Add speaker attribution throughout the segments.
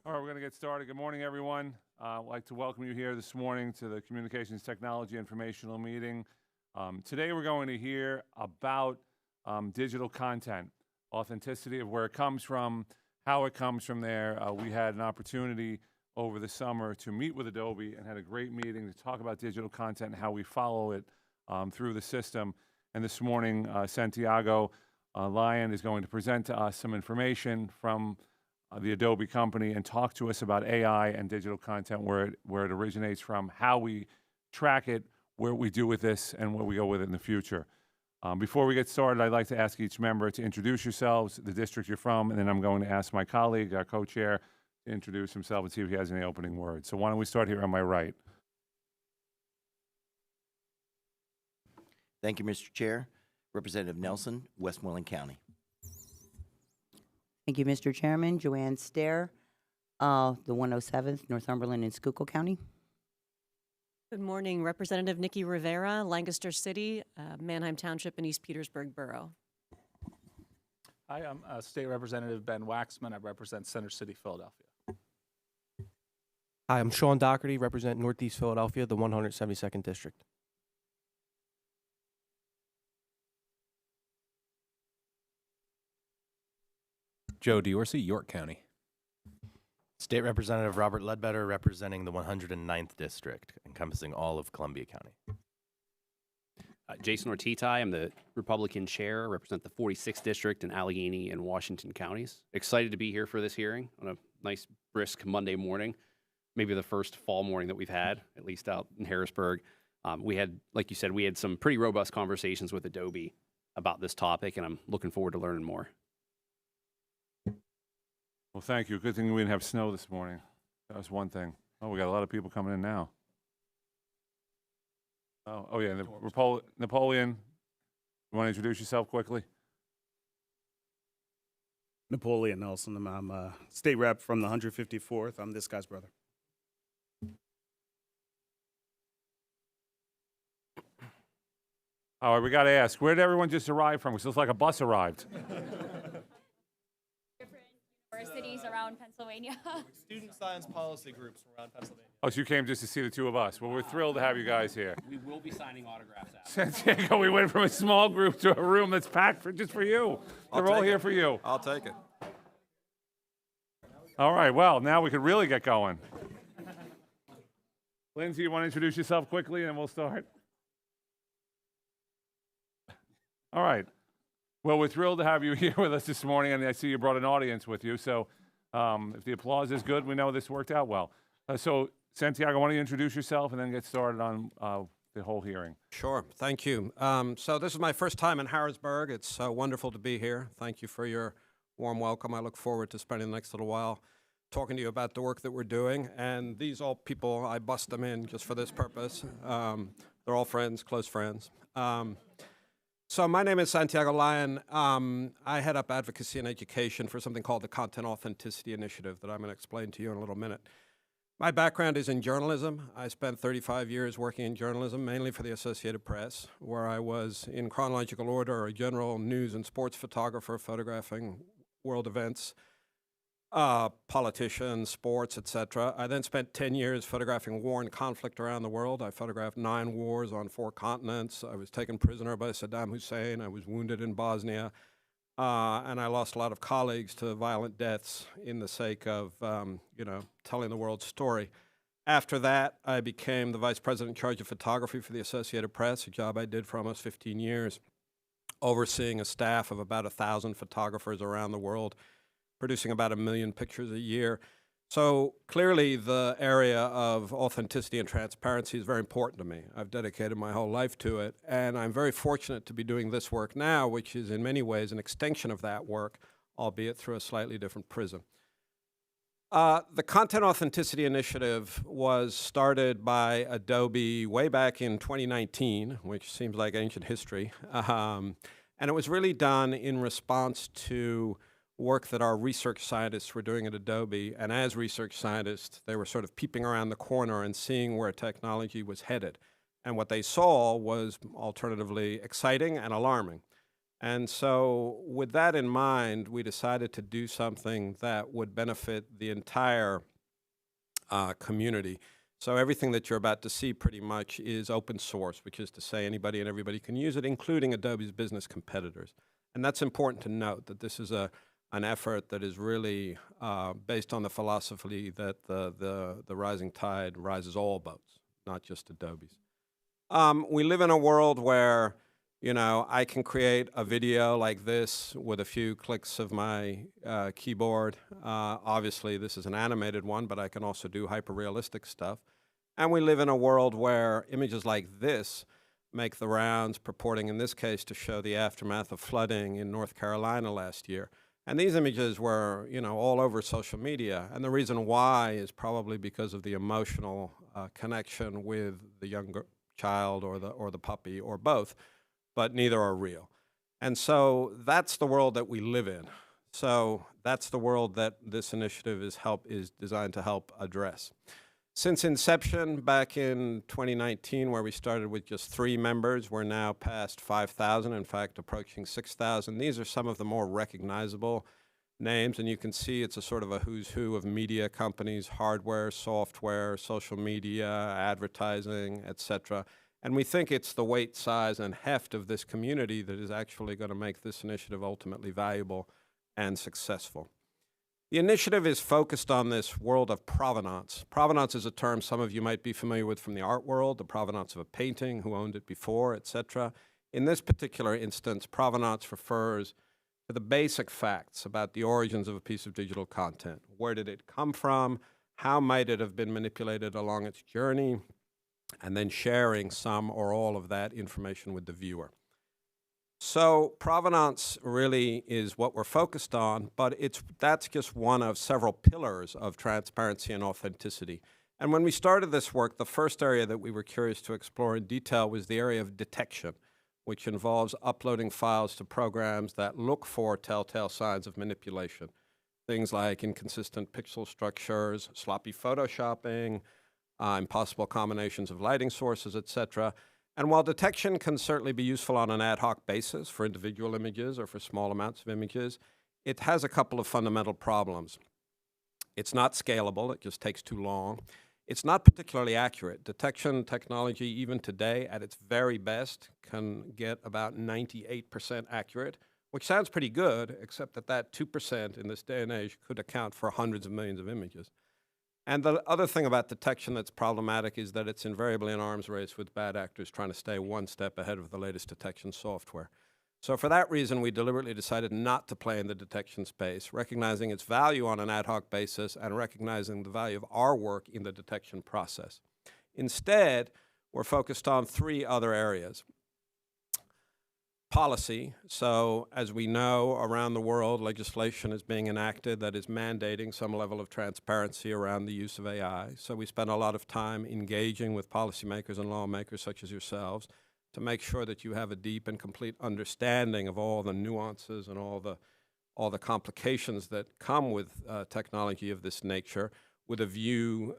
Speaker 1: All right, we're going to get started. Good morning, everyone. I'd like to welcome you here this morning to the Communications Technology Informational Meeting. Today we're going to hear about digital content, authenticity of where it comes from, how it comes from there. We had an opportunity over the summer to meet with Adobe and had a great meeting to talk about digital content and how we follow it through the system. And this morning, Santiago Lyon is going to present to us some information from the Adobe company and talk to us about AI and digital content, where it originates from, how we track it, where we do with this, and where we go with it in the future. Before we get started, I'd like to ask each member to introduce yourselves, the district you're from, and then I'm going to ask my colleague, our co-chair, to introduce himself and see if he has any opening words. So why don't we start here on my right?
Speaker 2: Thank you, Mr. Chair. Representative Nelson, Westmoreland County.
Speaker 3: Thank you, Mr. Chairman. Joanne Stair, the 107th, Northumberland and Schuylkill County.
Speaker 4: Good morning, Representative Nikki Rivera, Lancaster City, Manheim Township, and East Petersburg Borough.
Speaker 5: Hi, I'm State Representative Ben Waxman. I represent Center City, Philadelphia.
Speaker 6: Hi, I'm Sean Doherty, represent Northeast Philadelphia, the 172nd District.
Speaker 7: Joe Diorsi, York County.
Speaker 8: State Representative Robert Ledbetter, representing the 109th District, encompassing all of Columbia County.
Speaker 9: Jason Ortitai, I'm the Republican chair, represent the 46th District in Allegheny and Washington counties. Excited to be here for this hearing on a nice, brisk Monday morning, maybe the first fall morning that we've had, at least out in Harrisburg. We had, like you said, we had some pretty robust conversations with Adobe about this topic, and I'm looking forward to learning more.
Speaker 1: Well, thank you. Good thing we didn't have snow this morning. That was one thing. Oh, we got a lot of people coming in now. Oh yeah, Napoleon, you want to introduce yourself quickly?
Speaker 10: Napoleon Nelson. I'm a state rep from the 154th. I'm this guy's brother.
Speaker 1: All right, we got to ask, where did everyone just arrive from? It looks like a bus arrived.
Speaker 11: Cities around Pennsylvania.
Speaker 12: Student science policy groups around Pennsylvania.
Speaker 1: Oh, so you came just to see the two of us. Well, we're thrilled to have you guys here.
Speaker 9: We will be signing autographs after.
Speaker 1: Santiago, we went from a small group to a room that's packed just for you. They're all here for you.
Speaker 12: I'll take it.
Speaker 1: All right, well, now we could really get going. Lindsay, you want to introduce yourself quickly and we'll start? All right. Well, we're thrilled to have you here with us this morning, and I see you brought an audience with you, so if the applause is good, we know this worked out well. So, Santiago, why don't you introduce yourself and then get started on the whole hearing?
Speaker 13: Sure, thank you. So this is my first time in Harrisburg. It's wonderful to be here. Thank you for your warm welcome. I look forward to spending the next little while talking to you about the work that we're doing. And these all people, I bust them in just for this purpose. They're all friends, close friends. So my name is Santiago Lyon. I head up advocacy and education for something called the Content Authenticity Initiative that I'm going to explain to you in a little minute. My background is in journalism. I spent 35 years working in journalism, mainly for the Associated Press, where I was, in chronological order, a general news and sports photographer photographing world events, politicians, sports, etc. I then spent 10 years photographing war and conflict around the world. I photographed 9 wars on 4 continents. I was taken prisoner by Saddam Hussein. I was wounded in Bosnia. And I lost a lot of colleagues to violent deaths in the sake of, telling the world's story. After that, I became the vice president in charge of photography for the Associated Press, a job I did for almost 15 years, overseeing a staff of about 1,000 photographers around the world, producing about 1 million pictures a year. So clearly the area of authenticity and transparency is very important to me. I've dedicated my whole life to it, and I'm very fortunate to be doing this work now, which is in many ways an extension of that work, albeit through a slightly different prism. The Content Authenticity Initiative was started by Adobe way back in 2019, which seems like ancient history, and it was really done in response to work that our research scientists were doing at Adobe, and as research scientists, they were sort of peeping around the corner and seeing where technology was headed. And what they saw was alternatively exciting and alarming. And so with that in mind, we decided to do something that would benefit the entire community. So everything that you're about to see pretty much is open source, which is to say anybody and everybody can use it, including Adobe's business competitors. And that's important to note, that this is an effort that is really based on the philosophy that the rising tide rises all boats, not just Adobe's. We live in a world where, you know, I can create a video like this with a few clicks of my keyboard. Obviously, this is an animated one, but I can also do hyper-realistic stuff. And we live in a world where images like this make the rounds, purporting in this case to show the aftermath of flooding in North Carolina last year. And these images were, you know, all over social media. And the reason why is probably because of the emotional connection with the young child or the puppy or both, but neither are real. And so that's the world that we live in. So that's the world that this initiative is designed to help address. Since inception back in 2019, where we started with just 3 members, we're now past 5,000, in fact, approaching 6,000. These are some of the more recognizable names, and you can see it's a sort of a who's who of media companies, hardware, software, social media, advertising, etc. And we think it's the weight, size, and heft of this community that is actually going to make this initiative ultimately valuable and successful. The initiative is focused on this world of provenance. Provenance is a term some of you might be familiar with from the art world, the provenance of a painting, who owned it before, etc. In this particular instance, provenance refers to the basic facts about the origins of a piece of digital content. Where did it come from? How might it have been manipulated along its journey? And then sharing some or all of that information with the viewer. So provenance really is what we're focused on, but that's just one of several pillars of transparency and authenticity. And when we started this work, the first area that we were curious to explore in detail was the area of detection, which involves uploading files to programs that look for telltale signs of manipulation. Things like inconsistent pixel structures, sloppy photoshopping, impossible combinations of lighting sources, etc. And while detection can certainly be useful on an ad hoc basis for individual images or for small amounts of images, it has a couple of fundamental problems. It's not scalable, it just takes too long. It's not particularly accurate. Detection technology, even today, at its very best, can get about 98% accurate, which sounds pretty good, except that 2% in this day and age could account for hundreds of millions of images. And the other thing about detection that's problematic is that it's invariably an arms race with bad actors trying to stay one step ahead of the latest detection software. So for that reason, we deliberately decided not to play in the detection space, recognizing its value on an ad hoc basis and recognizing the value of our work in the detection process. Instead, we're focused on 3 other areas. Policy. So as we know, around the world, legislation is being enacted that is mandating some level of transparency around the use of AI. So we spend a lot of time engaging with policymakers and lawmakers such as yourselves to make sure that you have a deep and complete understanding of all the nuances and all the complications that come with technology of this nature, with a view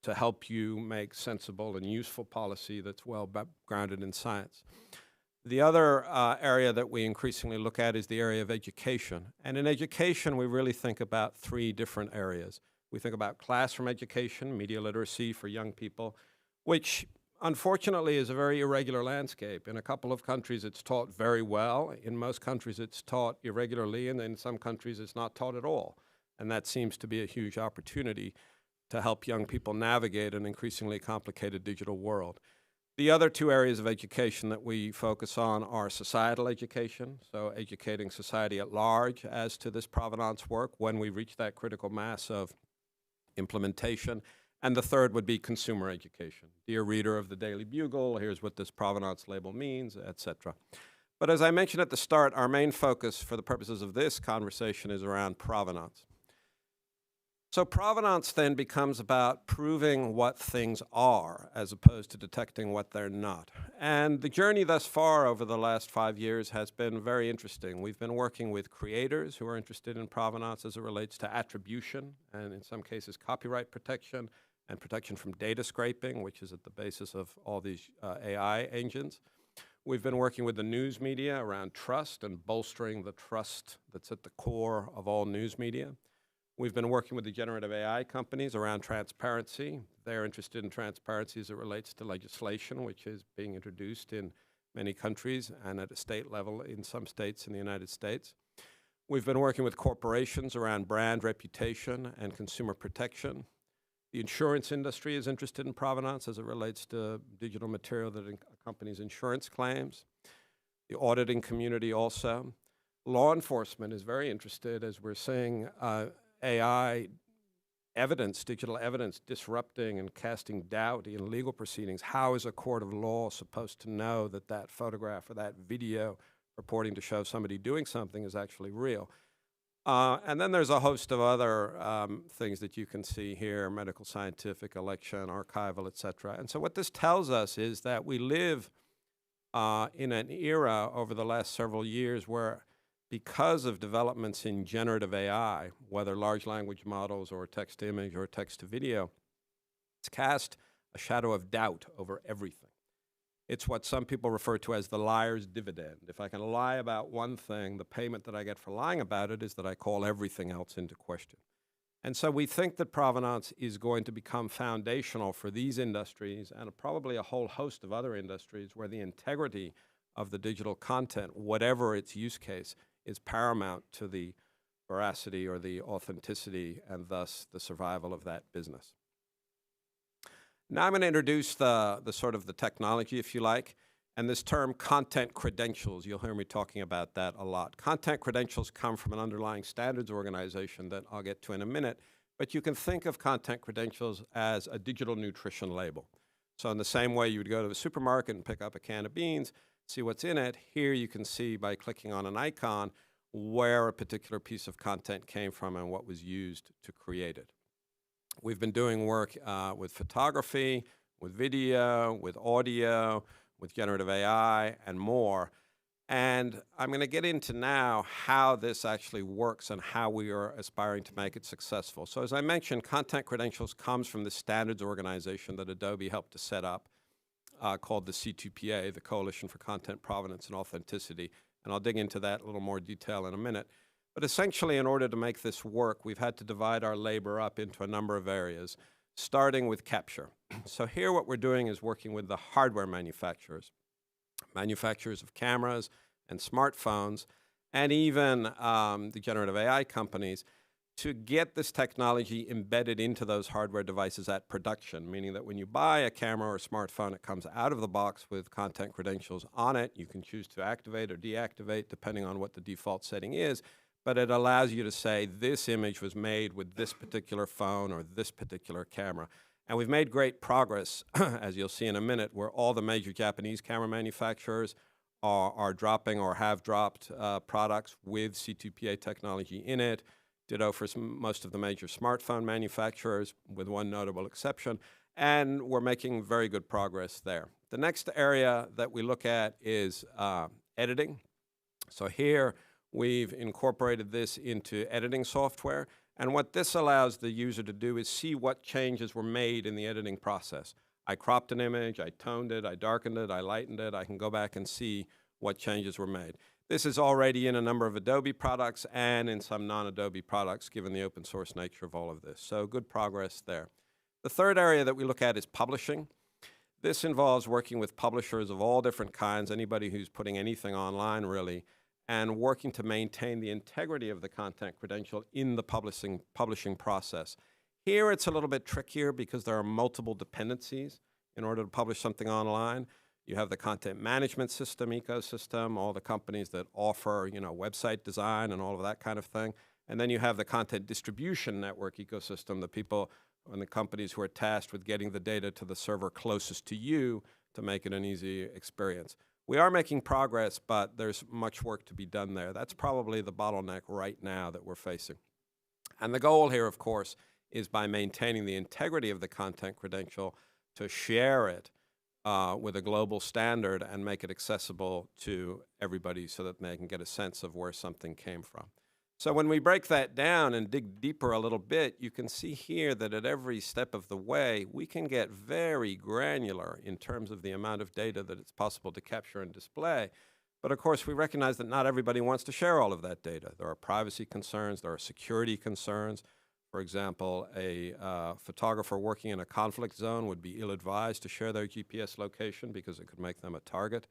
Speaker 13: to help you make sensible and useful policy that's well grounded in science. The other area that we increasingly look at is the area of education. And in education, we really think about 3 different areas. We think about classroom education, media literacy for young people, which unfortunately is a very irregular landscape. In a couple of countries, it's taught very well. In most countries, it's taught irregularly, and in some countries, it's not taught at all. And that seems to be a huge opportunity to help young people navigate an increasingly complicated digital world. The other 2 areas of education that we focus on are societal education, so educating society at large as to this provenance work when we reach that critical mass of implementation. And the third would be consumer education. Dear reader of the Daily Bugle, here's what this provenance label means, etc. But as I mentioned at the start, our main focus for the purposes of this conversation is around provenance. So provenance then becomes about proving what things are as opposed to detecting what they're not. And the journey thus far over the last 5 years has been very interesting. We've been working with creators who are interested in provenance as it relates to attribution and in some cases copyright protection and protection from data scraping, which is at the basis of all these AI engines. We've been working with the news media around trust and bolstering the trust that's at the core of all news media. We've been working with the generative AI companies around transparency. They're interested in transparency as it relates to legislation, which is being introduced in many countries and at a state level in some states in the United States. We've been working with corporations around brand reputation and consumer protection. The insurance industry is interested in provenance as it relates to digital material that accompanies insurance claims. The auditing community also. Law enforcement is very interested as we're seeing AI evidence, digital evidence, disrupting and casting doubt in legal proceedings. How is a court of law supposed to know that that photograph or that video purporting to show somebody doing something is actually real? And then there's a host of other things that you can see here: medical, scientific, election, archival, et cetera. And so what this tells us is that we live in an era over the last several years where, because of developments in generative AI, whether large language models or text-to-image or text-to-video, it's cast a shadow of doubt over everything. It's what some people refer to as the liar's dividend. If I can lie about one thing, the payment that I get for lying about it is that I call everything else into question. And so we think that provenance is going to become foundational for these industries and probably a whole host of other industries where the integrity of the digital content, whatever its use case, is paramount to the veracity or the authenticity and thus the survival of that business. Now I'm going to introduce the sort of the technology, if you like, and this term content credentials. You'll hear me talking about that a lot. Content credentials come from an underlying standards organization that I'll get to in a minute, but you can think of content credentials as a digital nutrition label. So in the same way you would go to the supermarket and pick up a can of beans, see what's in it, here you can see by clicking on an icon where a particular piece of content came from and what was used to create it. We've been doing work with photography, with video, with audio, with generative AI, and more. And I'm going to get into now how this actually works and how we are aspiring to make it successful. So as I mentioned, content credentials comes from the standards organization that Adobe helped to set up called the C2PA, the Coalition for Content Provenance and Authenticity. And I'll dig into that in a little more detail in a minute. But essentially, in order to make this work, we've had to divide our labor up into a number of areas, starting with capture. So here what we're doing is working with the hardware manufacturers, manufacturers of cameras and smartphones, and even the generative AI companies, to get this technology embedded into those hardware devices at production, meaning that when you buy a camera or a smartphone, it comes out of the box with content credentials on it. You can choose to activate or deactivate depending on what the default setting is, but it allows you to say this image was made with this particular phone or this particular camera. And we've made great progress, as you'll see in a minute, where all the major Japanese camera manufacturers are dropping or have dropped products with C2PA technology in it. Ditto for most of the major smartphone manufacturers, with one notable exception, and we're making very good progress there. The next area that we look at is editing. So here we've incorporated this into editing software, and what this allows the user to do is see what changes were made in the editing process. I cropped an image, I toned it, I darkened it, I lightened it, I can go back and see what changes were made. This is already in a number of Adobe products and in some non-Adobe products, given the open source nature of all of this. So good progress there. The third area that we look at is publishing. This involves working with publishers of all different kinds, anybody who's putting anything online really, and working to maintain the integrity of the content credential in the publishing process. Here it's a little bit trickier because there are multiple dependencies in order to publish something online. You have the content management system ecosystem, all the companies that offer, website design and all of that kind of thing. And then you have the content distribution network ecosystem, the people and the companies who are tasked with getting the data to the server closest to you to make it an easy experience. We are making progress, but there's much work to be done there. That's probably the bottleneck right now that we're facing. And the goal here, of course, is by maintaining the integrity of the content credential to share it with a global standard and make it accessible to everybody so that they can get a sense of where something came from. So when we break that down and dig deeper a little bit, you can see here that at every step of the way, we can get very granular in terms of the amount of data that it's possible to capture and display. But of course, we recognize that not everybody wants to share all of that data. There are privacy concerns, there are security concerns. For example, a photographer working in a conflict zone would be ill-advised to share their GPS location because it could make them a target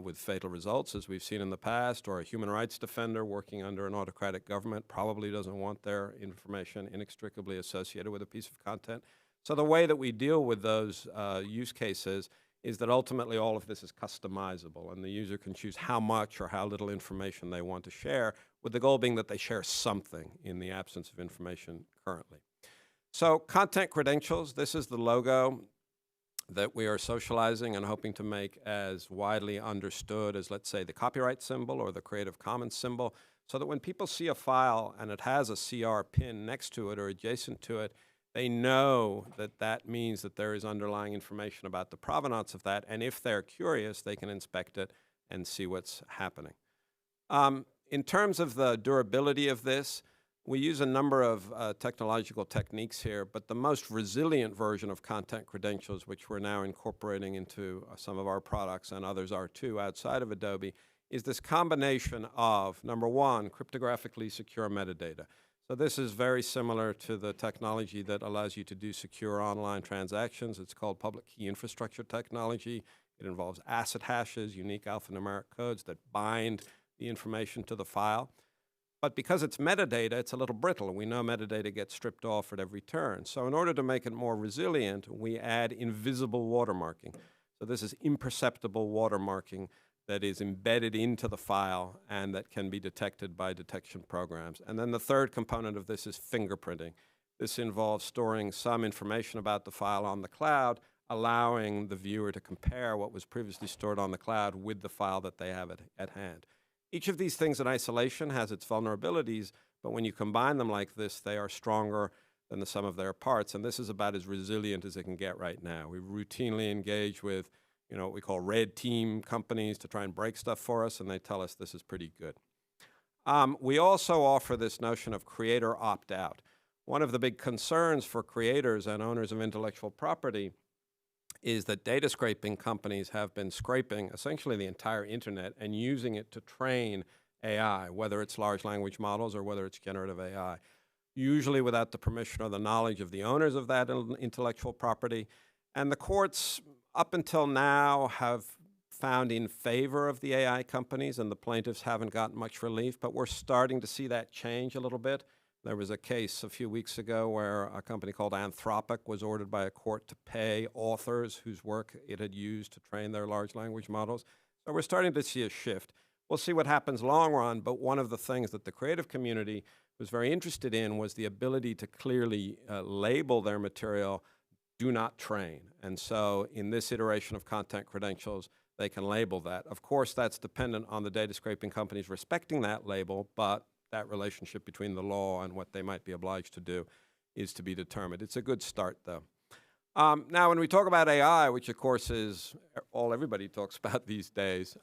Speaker 13: with fatal results, as we've seen in the past, or a human rights defender working under an autocratic government probably doesn't want their information inextricably associated with a piece of content. So the way that we deal with those use cases is that ultimately all of this is customizable, and the user can choose how much or how little information they want to share, with the goal being that they share something in the absence of information currently. So content credentials, this is the logo that we are socializing and hoping to make as widely understood as, let's say, the copyright symbol or the Creative Commons symbol, so that when people see a file and it has a CR pin next to it or adjacent to it, they know that that means that there is underlying information about the provenance of that, and if they're curious, they can inspect it and see what's happening. In terms of the durability of this, we use a number of technological techniques here, but the most resilient version of content credentials, which we're now incorporating into some of our products, and others are too outside of Adobe, is this combination of, number one, cryptographically secure metadata. So this is very similar to the technology that allows you to do secure online transactions. It's called public key infrastructure technology. It involves ACID hashes, unique alphanumeric codes that bind the information to the file. But because it's metadata, it's a little brittle. We know metadata gets stripped off at every turn. So in order to make it more resilient, we add invisible watermarking. So this is imperceptible watermarking that is embedded into the file and that can be detected by detection programs. And then the third component of this is fingerprinting. This involves storing some information about the file on the cloud, allowing the viewer to compare what was previously stored on the cloud with the file that they have at hand. Each of these things in isolation has its vulnerabilities, but when you combine them like this, they are stronger than the sum of their parts, and this is about as resilient as it can get right now. We routinely engage with what we call red team companies to try and break stuff for us, and they tell us this is pretty good. We also offer this notion of creator opt-out. One of the big concerns for creators and owners of intellectual property is that data scraping companies have been scraping essentially the entire internet and using it to train AI, whether it's large language models or whether it's generative AI, usually without the permission or the knowledge of the owners of that intellectual property. And the courts, up until now, have found in favor of the AI companies, and the plaintiffs haven't gotten much relief, but we're starting to see that change a little bit. There was a case a few weeks ago where a company called Anthropic was ordered by a court to pay authors whose work it had used to train their large language models. So we're starting to see a shift. We'll see what happens long run, but one of the things that the creative community was very interested in was the ability to clearly label their material, do not train. And so in this iteration of content credentials, they can label that. Of course, that's dependent on the data scraping companies respecting that label, but that relationship between the law and what they might be obliged to do is to be determined. It's a good start, though. Now, when we talk about AI, which of course is all everybody talks about these days,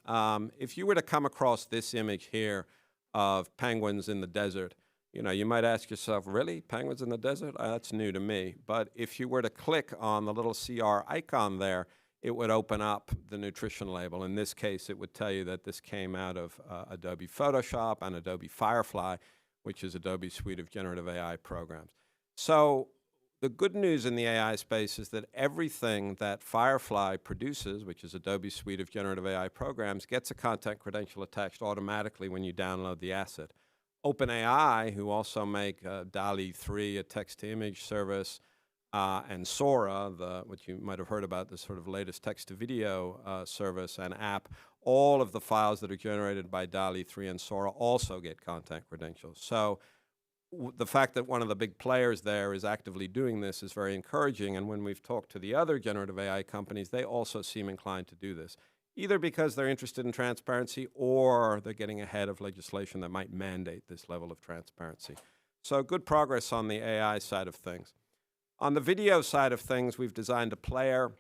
Speaker 13: if you were to come across this image here of penguins in the desert, you might ask yourself, really? Penguins in the desert? That's new to me. But if you were to click on the little CR icon there, it would open up the nutrition label. In this case, it would tell you that this came out of Adobe Photoshop and Adobe Firefly, which is Adobe's suite of generative AI programs. So the good news in the AI space is that everything that Firefly produces, which is Adobe's suite of generative AI programs, gets a content credential attached automatically when you download the asset. OpenAI, who also make DALL-E 3, a text-to-image service, and Sora, what you might have heard about, the sort of latest text-to-video service and app, all of the files that are generated by DALL-E 3 and Sora also get content credentials. So the fact that one of the big players there is actively doing this is very encouraging, and when we've talked to the other generative AI companies, they also seem inclined to do this, either because they're interested in transparency or they're getting ahead of legislation that might mandate this level of transparency. So good progress on the AI side of things. On the video side of things, we've designed a player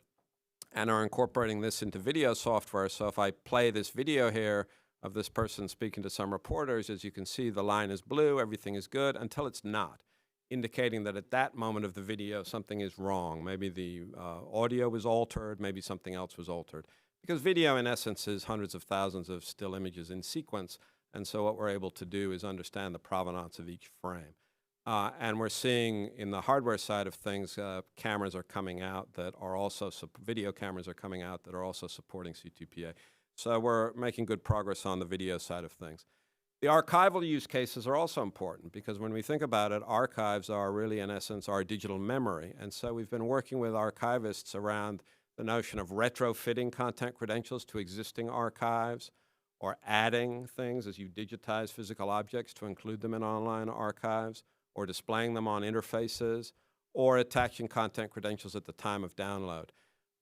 Speaker 13: and are incorporating this into video software. So if I play this video here, of this person speaking to some reporters. As you can see, the line is blue, everything is good, until it's not, indicating that at that moment of the video, something is wrong. Maybe the audio was altered, maybe something else was altered. Because video, in essence, is hundreds of thousands of still images in sequence, and so what we're able to do is understand the provenance of each frame. And we're seeing in the hardware side of things, cameras are coming out that are also, video cameras are coming out that are also supporting C2PA. So we're making good progress on the video side of things. The archival use cases are also important because when we think about it, archives are really, in essence, our digital memory. And so we've been working with archivists around the notion of retrofitting content credentials to existing archives or adding things as you digitize physical objects to include them in online archives or displaying them on interfaces or attaching content credentials at the time of download.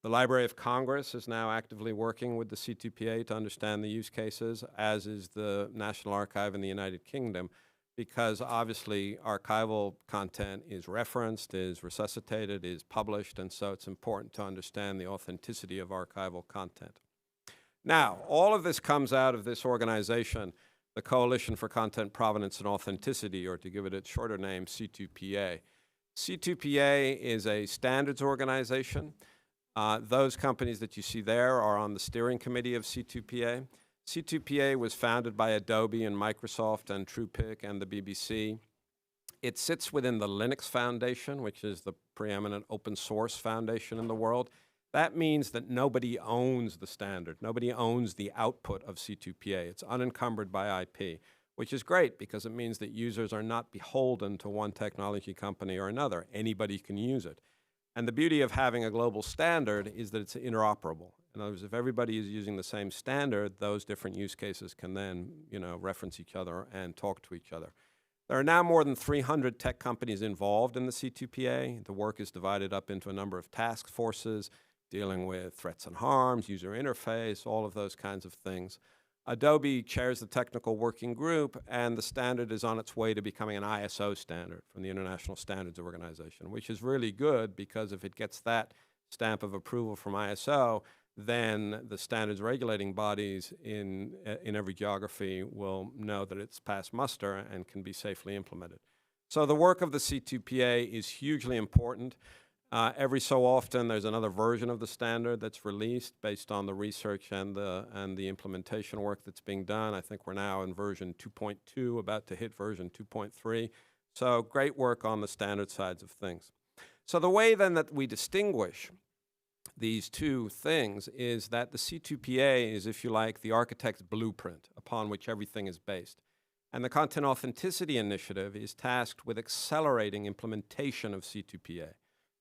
Speaker 13: The Library of Congress is now actively working with the C2PA to understand the use cases, as is the National Archive in the United Kingdom, because obviously archival content is referenced, is resuscitated, is published, and so it's important to understand the authenticity of archival content. Now, all of this comes out of this organization, the Coalition for Content Provenance and Authenticity, or to give it its shorter name, C2PA. C2PA is a standards organization. Those companies that you see there are on the steering committee of C2PA. C2PA was founded by Adobe and Microsoft and TruePic and the BBC. It sits within the Linux Foundation, which is the preeminent open source foundation in the world. That means that nobody owns the standard. Nobody owns the output of C2PA. It's unencumbered by IP, which is great because it means that users are not beholden to one technology company or another. Anybody can use it. And the beauty of having a global standard is that it's interoperable. In other words, if everybody is using the same standard, those different use cases can then, reference each other and talk to each other. There are now more than 300 tech companies involved in the C2PA. The work is divided up into a number of task forces dealing with threats and harms, user interface, all of those kinds of things. Adobe chairs the technical working group, and the standard is on its way to becoming an ISO standard from the International Standards Organization, which is really good because if it gets that stamp of approval from ISO, then the standards regulating bodies in every geography will know that it's passed muster and can be safely implemented. So the work of the C2PA is hugely important. Every so often, there's another version of the standard that's released based on the research and the implementation work that's being done. I think we're now in version 2.2, about to hit version 2.3. So great work on the standard sides of things. So the way then that we distinguish these two things is that the C2PA is, if you like, the architect's blueprint upon which everything is based. And the Content Authenticity Initiative is tasked with accelerating implementation of C2PA.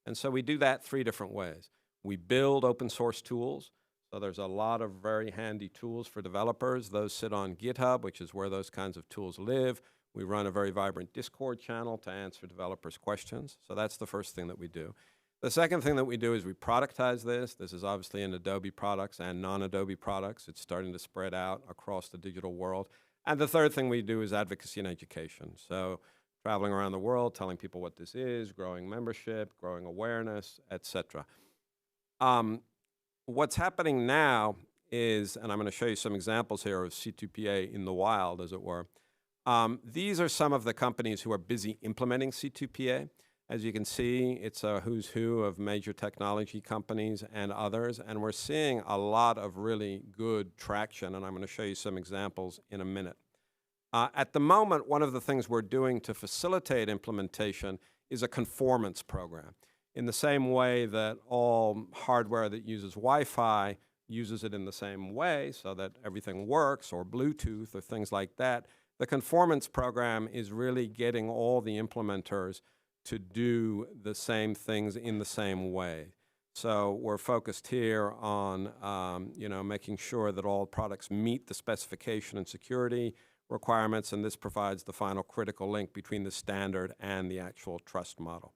Speaker 13: And so we do that three different ways. We build open source tools. So there's a lot of very handy tools for developers. Those sit on GitHub, which is where those kinds of tools live. We run a very vibrant Discord channel to answer developers' questions. So that's the first thing that we do. The second thing that we do is we productize this. This is obviously in Adobe products and non-Adobe products. It's starting to spread out across the digital world. And the third thing we do is advocacy and education. So traveling around the world, telling people what this is, growing membership, growing awareness, etc. What's happening now is, and I'm going to show you some examples here of C2PA in the wild, as it were. These are some of the companies who are busy implementing C2PA. As you can see, it's a who's who of major technology companies and others, and we're seeing a lot of really good traction, and I'm going to show you some examples in a minute. At the moment, one of the things we're doing to facilitate implementation is a conformance program. In the same way that all hardware that uses Wi-Fi uses it in the same way so that everything works, or Bluetooth or things like that, the conformance program is really getting all the implementers to do the same things in the same way. So we're focused here on making sure that all products meet the specification and security requirements, and this provides the final critical link between the standard and the actual trust model.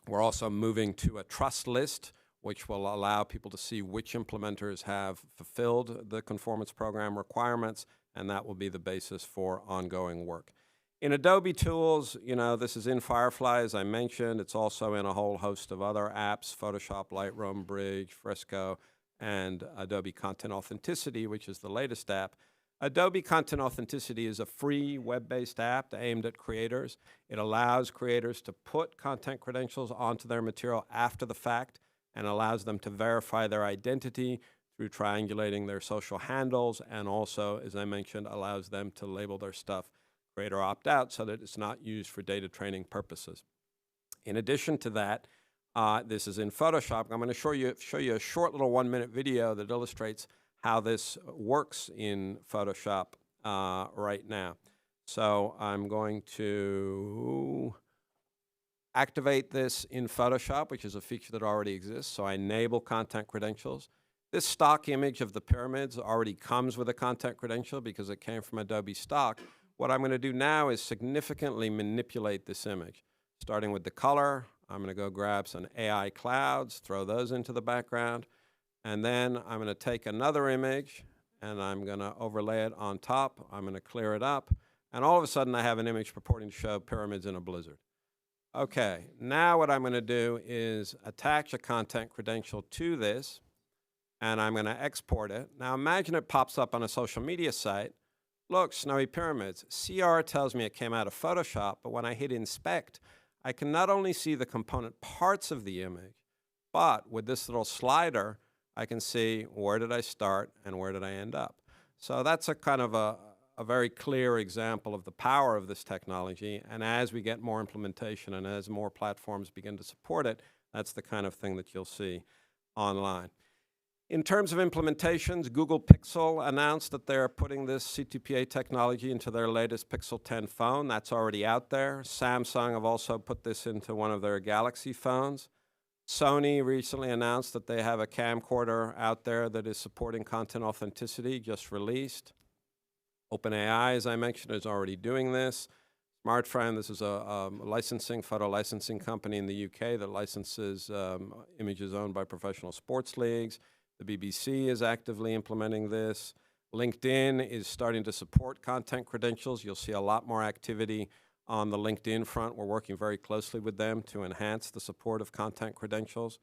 Speaker 13: We're also moving to a trust list, which will allow people to see which implementers have fulfilled the conformance program requirements, and that will be the basis for ongoing work. In Adobe tools, this is in Firefly, as I mentioned. It's also in a whole host of other apps, Photoshop, Lightroom, Bridge, Fresco, and Adobe Content Authenticity, which is the latest app. Adobe Content Authenticity is a free web-based app aimed at creators. It allows creators to put content credentials onto their material after the fact and allows them to verify their identity through triangulating their social handles, and also, as I mentioned, allows them to label their stuff creator opt-out so that it's not used for data training purposes. In addition to that, this is in Photoshop. I'm going to show you a short little 1-minute video that illustrates how this works in Photoshop right now. So I'm going to activate this in Photoshop, which is a feature that already exists. So I enable content credentials. This stock image of the pyramids already comes with a content credential because it came from Adobe stock. What I'm going to do now is significantly manipulate this image. Starting with the color, I'm going to go grab some AI clouds, throw those into the background, and then I'm going to take another image and I'm going to overlay it on top. I'm going to clear it up, and all of a sudden I have an image purporting to show pyramids in a blizzard. Okay, now what I'm going to do is attach a content credential to this, and I'm going to export it. Now imagine it pops up on a social media site. Look, snowy pyramids. CR tells me it came out of Photoshop, but when I hit inspect, I can not only see the component parts of the image, but with this little slider, I can see where did I start and where did I end up. So that's a kind of a very clear example of the power of this technology. And as we get more implementation and as more platforms begin to support it, that's the kind of thing that you'll see online. In terms of implementations, Google Pixel announced that they're putting this C2PA technology into their latest Pixel 10 phone. That's already out there. Samsung have also put this into one of their Galaxy phones. Sony recently announced that they have a camcorder out there that is supporting content authenticity, just released. OpenAI, as I mentioned, is already doing this. SmartFrame, this is a photo licensing company in the UK that licenses images owned by professional sports leagues. The BBC is actively implementing this. LinkedIn is starting to support content credentials. You'll see a lot more activity on the LinkedIn front. We're working very closely with them to enhance the support of content credentials.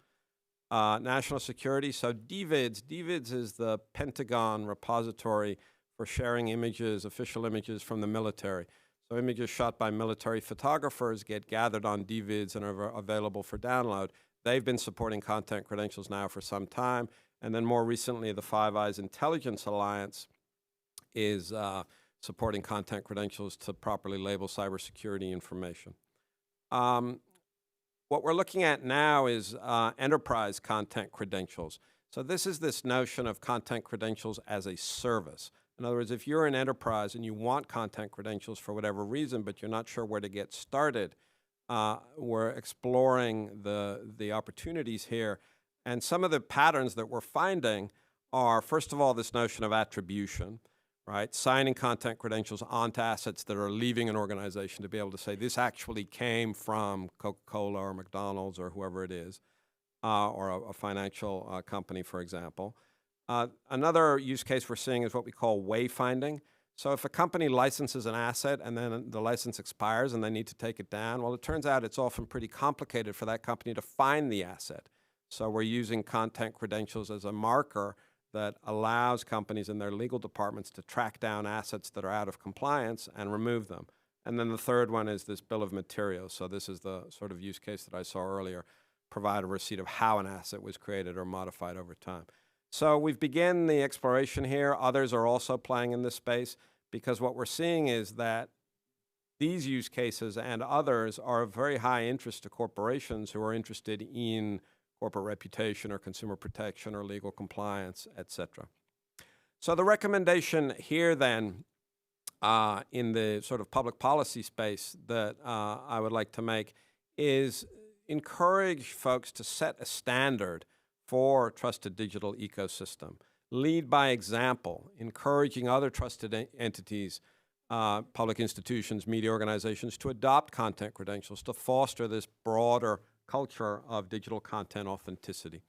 Speaker 13: National security, so DVIDs is the Pentagon repository for sharing images, official images from the military. So images shot by military photographers get gathered on DVIDs and are available for download. They've been supporting content credentials now for some time. And then more recently, the Five Eyes Intelligence Alliance is supporting content credentials to properly label cybersecurity information. What we're looking at now is enterprise content credentials. So this is this notion of content credentials as a service. In other words, if you're an enterprise and you want content credentials for whatever reason, but you're not sure where to get started, we're exploring the opportunities here. And some of the patterns that we're finding are, first of all, this notion of attribution, right? Signing content credentials onto assets that are leaving an organization to be able to say, this actually came from Coca-Cola or McDonald's or whoever it is, or a financial company, for example. Another use case we're seeing is what we call wayfinding. So if a company licenses an asset and then the license expires and they need to take it down, well, it turns out it's often pretty complicated for that company to find the asset. So we're using content credentials as a marker that allows companies in their legal departments to track down assets that are out of compliance and remove them. And then the third one is this bill of materials. So this is the sort of use case that I saw earlier, provide a receipt of how an asset was created or modified over time. So we've begun the exploration here. Others are also playing in this space because what we're seeing is that these use cases and others are of very high interest to corporations who are interested in corporate reputation or consumer protection or legal compliance, et cetera. So the recommendation here then in the sort of public policy space that I would like to make is encourage folks to set a standard for trusted digital ecosystem. Lead by example, encouraging other trusted entities, public institutions, media organizations to adopt content credentials to foster this broader culture of digital content authenticity.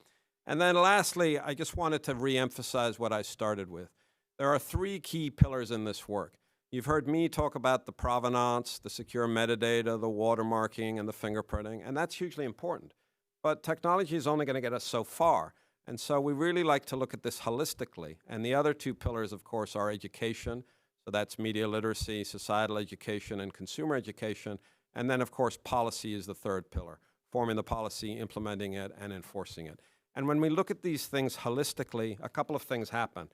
Speaker 13: And then lastly, I just wanted to reemphasize what I started with. There are three key pillars in this work. You've heard me talk about the provenance, the secure metadata, the watermarking, and the fingerprinting, and that's hugely important. But technology is only going to get us so far. And so we really like to look at this holistically. And the other two pillars, of course, are education. So that's media literacy, societal education, and consumer education. And then, of course, policy is the third pillar, forming the policy, implementing it, and enforcing it. And when we look at these things holistically, a couple of things happen.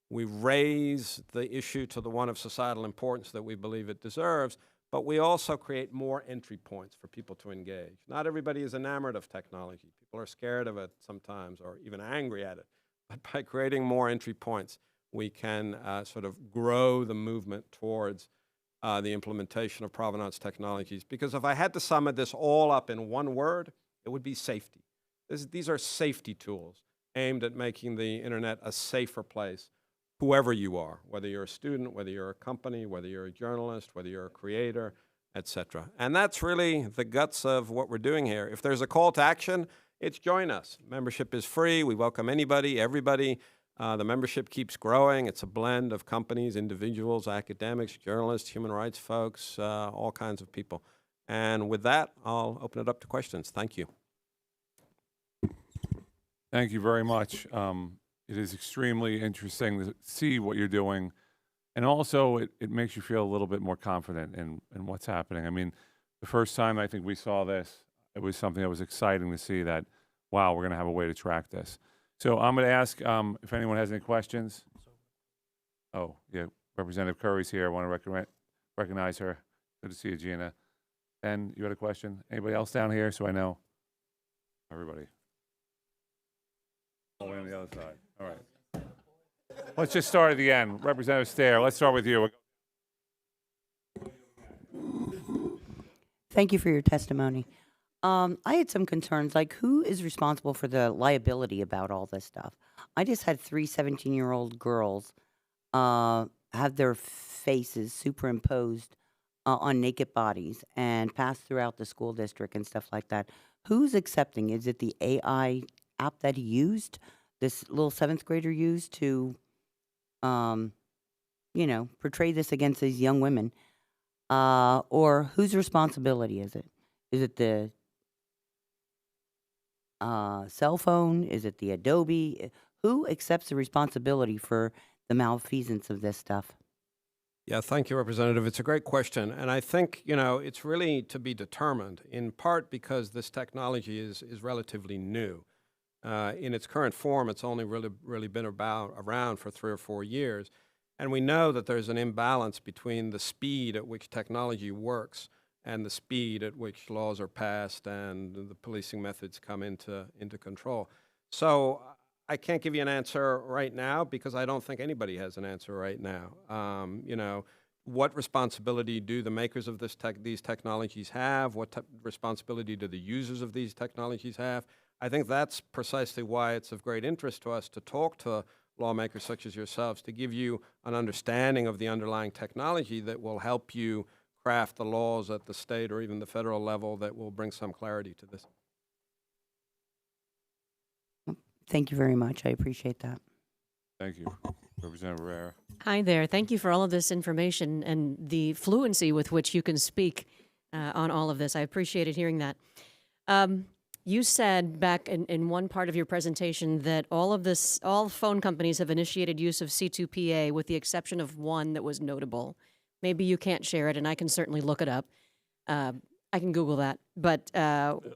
Speaker 13: We raise the issue to the one of societal importance that we believe it deserves, but we also create more entry points for people to engage. Not everybody is enamored of technology. People are scared of it sometimes or even angry at it. But by creating more entry points, we can sort of grow the movement towards the implementation of provenance technologies. Because if I had to sum this all up in one word, it would be safety. These are safety tools aimed at making the internet a safer place, whoever you are, whether you're a student, whether you're a company, whether you're a journalist, whether you're a creator, etc. And that's really the guts of what we're doing here. If there's a call to action, it's join us. Membership is free. We welcome anybody, everybody. The membership keeps growing. It's a blend of companies, individuals, academics, journalists, human rights folks, all kinds of people. And with that, I'll open it up to questions. Thank you.
Speaker 1: Thank you very much. It is extremely interesting to see what you're doing. And also, it makes you feel a little bit more confident in what's happening. I mean, the first time I think we saw this, it was something that was exciting to see that, wow, we're going to have a way to track this. So I'm going to ask if anyone has any questions. Oh, yeah, Representative Curry's here. I want to recognize her. Good to see you, Gina. And you had a question? Anybody else down here so I know? Everybody. All the way on the other side. All right. Let's just start at the end. Representative Stair, let's start with you.
Speaker 3: Thank you for your testimony. I had some concerns, like who is responsible for the liability about all this stuff? I just had 3 17-year-old girls have their faces superimposed on naked bodies and passed throughout the school district and stuff like that. Who's accepting? Is it the AI app that he used, this little 7th grader used to, portray this against these young women? Or whose responsibility is it? Is it the cell phone? Is it the Adobe? Who accepts the responsibility for the malfeasance of this stuff?
Speaker 13: Yeah, thank you, Representative. It's a great question. And I think, it's really to be determined, in part because this technology is relatively new. In its current form, it's only really been around for 3 or 4 years. And we know that there's an imbalance between the speed at which technology works and the speed at which laws are passed and the policing methods come into control. So I can't give you an answer right now because I don't think anybody has an answer right now. What responsibility do the makers of these technologies have? What responsibility do the users of these technologies have? I think that's precisely why it's of great interest to us to talk to lawmakers such as yourselves, to give you an understanding of the underlying technology that will help you craft the laws at the state or even the federal level that will bring some clarity to this.
Speaker 3: Thank you very much. I appreciate that.
Speaker 1: Thank you. Representative Rivera.
Speaker 4: Hi there. Thank you for all of this information and the fluency with which you can speak on all of this. I appreciated hearing that. You said back in one part of your presentation that all phone companies have initiated use of C2PA with the exception of one that was notable. Maybe you can't share it, and I can certainly look it up. I can Google that. But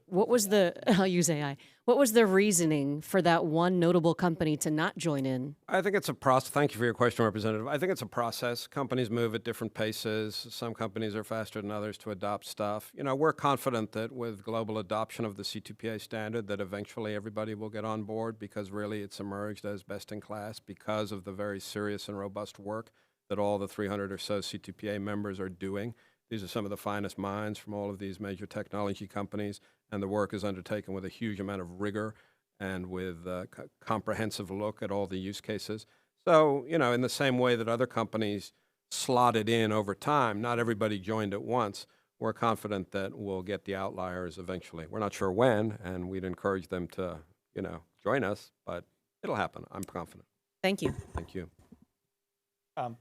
Speaker 4: what was I'll use AI. What was the reasoning for that one notable company to not join in?
Speaker 13: I think it's a process. Thank you for your question, Representative. I think it's a process. Companies move at different paces. Some companies are faster than others to adopt stuff. We're confident that with global adoption of the C2PA standard that eventually everybody will get on board because really it's emerged as best in class because of the very serious and robust work that all the 300 or so C2PA members are doing. These are some of the finest minds from all of these major technology companies, and the work is undertaken with a huge amount of rigor and with a comprehensive look at all the use cases. So, in the same way that other companies slotted in over time, not everybody joined at once. We're confident that we'll get the outliers eventually. We're not sure when, and we'd encourage them to, join us, but it'll happen. I'm confident.
Speaker 4: Thank you.
Speaker 13: Thank you.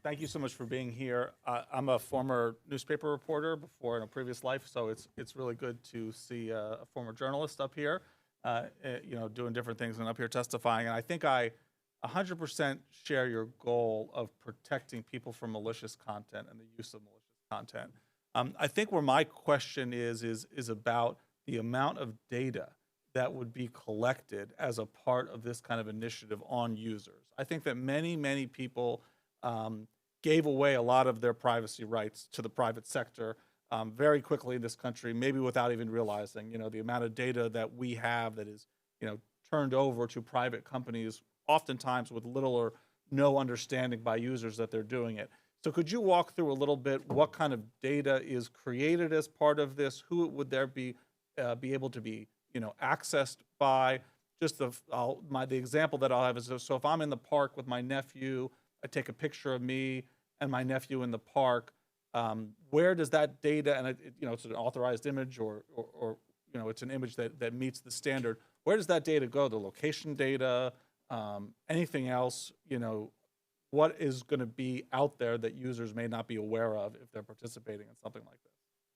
Speaker 5: Thank you so much for being here. I'm a former newspaper reporter before in a previous life, so it's really good to see a former journalist up here. doing different things and up here testifying. And I think I 100% share your goal of protecting people from malicious content and the use of malicious content. I think where my question is about the amount of data that would be collected as a part of this kind of initiative on users. I think that many people gave away a lot of their privacy rights to the private sector very quickly in this country, maybe without even realizing, the amount of data that we have that is, turned over to private companies, oftentimes with little or no understanding by users that they're doing it. So could you walk through a little bit what kind of data is created as part of this? Who would there be able to be accessed by? Just the example that I'll have is, so if I'm in the park with my nephew, I take a picture of me and my nephew in the park. Where does that data, and it's an authorized image or it's an image that meets the standard. Where does that data go? The location data, anything else? What is going to be out there that users may not be aware of if they're participating in something like this?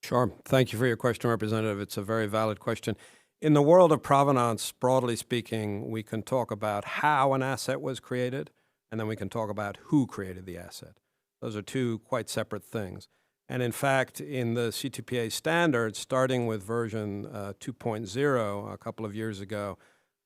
Speaker 13: Sure. Thank you for your question, Representative. It's a very valid question. In the world of provenance, broadly speaking, we can talk about how an asset was created, and then we can talk about who created the asset. Those are two quite separate things. And in fact, in the C2PA standards, starting with version 2.0 a couple of years ago,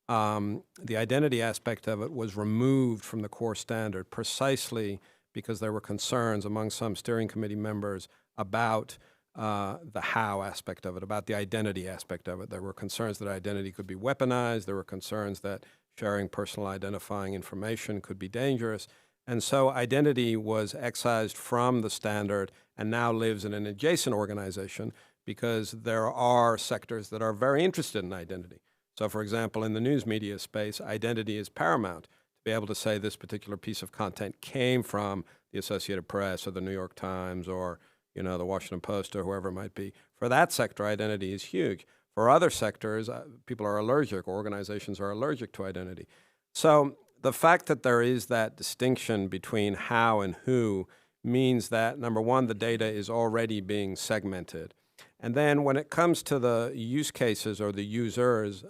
Speaker 13: the identity aspect of it was removed from the core standard precisely because there were concerns among some steering committee members about the how aspect of it, about the identity aspect of it. There were concerns that identity could be weaponized. There were concerns that sharing personal identifying information could be dangerous. And so identity was excised from the standard and now lives in an adjacent organization because there are sectors that are very interested in identity. So, for example, in the news media space, identity is paramount. To be able to say this particular piece of content came from the Associated Press or the New York Times or the Washington Post or whoever it might be. For that sector, identity is huge. For other sectors, people are allergic, or organizations are allergic to identity. So the fact that there is that distinction between how and who means that, number one, the data is already being segmented. And then when it comes to the use cases or the users,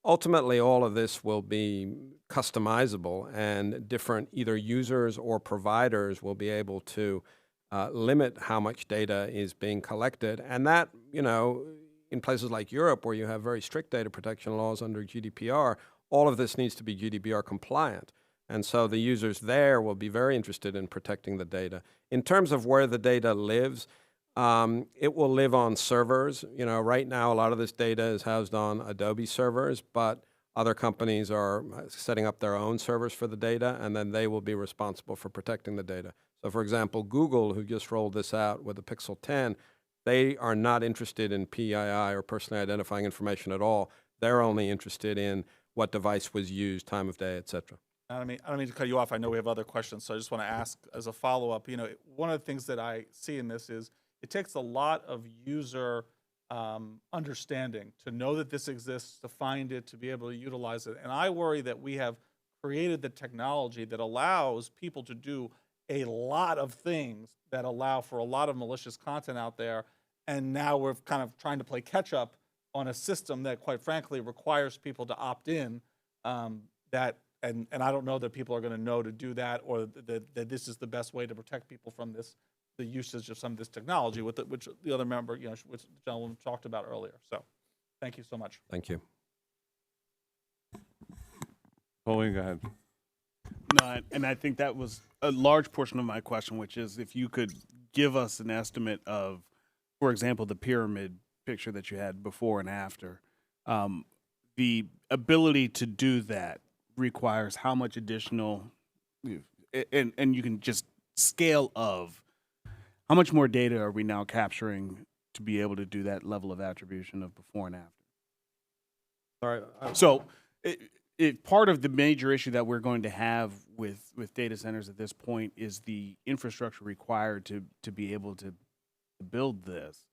Speaker 13: ultimately all of this will be customizable, and different either users or providers will be able to limit how much data is being collected. And that, in places like Europe where you have very strict data protection laws under GDPR, all of this needs to be GDPR compliant. And so the users there will be very interested in protecting the data. In terms of where the data lives, it will live on servers. Right now a lot of this data is housed on Adobe servers, but other companies are setting up their own servers for the data, and then they will be responsible for protecting the data. So for example, Google, who just rolled this out with the Pixel 10, they are not interested in PII or personally identifying information at all. They're only interested in what device was used, time of day, et cetera.
Speaker 5: I don't mean to cut you off. I know we have other questions, so I just want to ask as a follow-up. One of the things that I see in this is it takes a lot of user understanding to know that this exists, to find it, to be able to utilize it. And I worry that we have created the technology that allows people to do a lot of things that allow for a lot of malicious content out there. And now we're kind of trying to play catch up on a system that, quite frankly, requires people to opt in. And I don't know that people are going to know to do that, or that this is the best way to protect people from the usage of some of this technology, which the other member, which the gentleman talked about earlier. So, thank you so much.
Speaker 13: Thank you.
Speaker 1: Pauline, go ahead.
Speaker 10: No, and I think that was a large portion of my question, which is if you could give us an estimate of, for example, the pyramid picture that you had before and after. The ability to do that requires how much additional, and you can just scale of, how much more data are we now capturing to be able to do that level of attribution of before and after?
Speaker 13: Sorry.
Speaker 10: So part of the major issue that we're going to have with data centers at this point is the infrastructure required to be able to build this,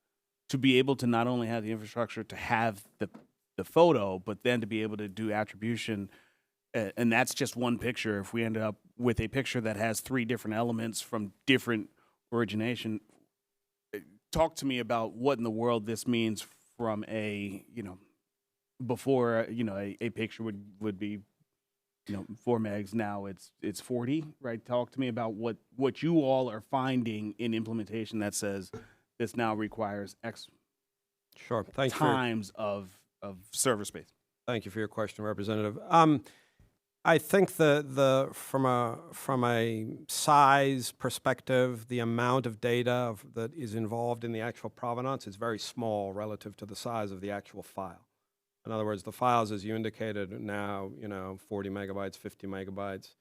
Speaker 10: to be able to not only have the infrastructure to have the photo, but then to be able to do attribution. And that's just one picture. If we end up with a picture that has 3 different elements from different origination, talk to me about what in the world this means from a before, a picture would be, 4 megs. Now it's 40, right? Talk to me about what you all are finding in implementation that says this now requires X
Speaker 13: Sure. Thank you.
Speaker 10: times of server space.
Speaker 13: Thank you for your question, Representative. I think from a size perspective, the amount of data that is involved in the actual provenance is very small relative to the size of the actual file. In other words, the files, as you indicated, now 40 megabytes, 50 megabytes,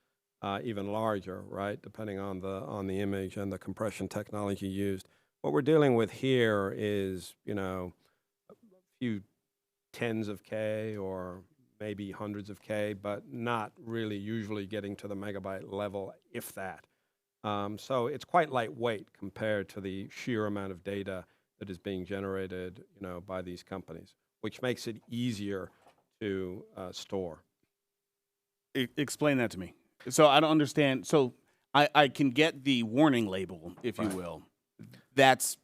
Speaker 13: even larger, right? Depending on the image and the compression technology used. What we're dealing with here is a few tens of K or maybe hundreds of K, but not really usually getting to the megabyte level, if that. So it's quite lightweight compared to the sheer amount of data that is being generated, by these companies, which makes it easier to store.
Speaker 10: Explain that to me. So I don't understand. So I can get the warning label, if you will. That's,